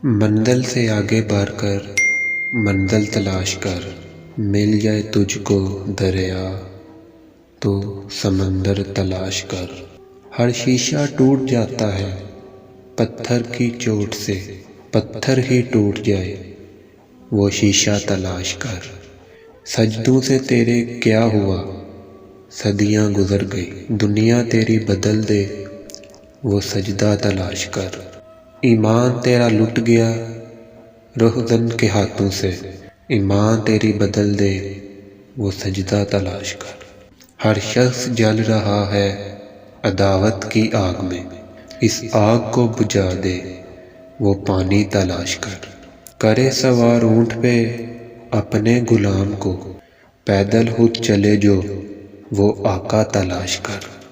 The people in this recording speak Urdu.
منزل سے آگے بڑھ کر منزل تلاش کر، مل جائے تجھ کو دریا تو سمندر تلاش کر۔ ہر شیشہ ٹوٹ جاتا ہے پتھر کی چوٹ سے، پتھر ہی ٹوٹ جائے وہ شیشہ تلاش کر۔ سجدوں سے تیرے کیا ہوا، صدیاں گزر گئی، دنیا تیری بدل دے وہ سجدہ تلاش کر۔ ایمان تیرا لٹ گیا رہزن کے ہاتھوں سے، ایمان تیری بدل دے وہ سجدہ تلاش کر۔ ہر شخص جل رہا ہے عداوت کی آگ میں، اس آگ کو بجھا دے وہ پانی تلاش کر۔ کرے سوار اونٹ پہ اپنے غلام کو، پیدل خود چلے جو وہ آقا تلاش کر۔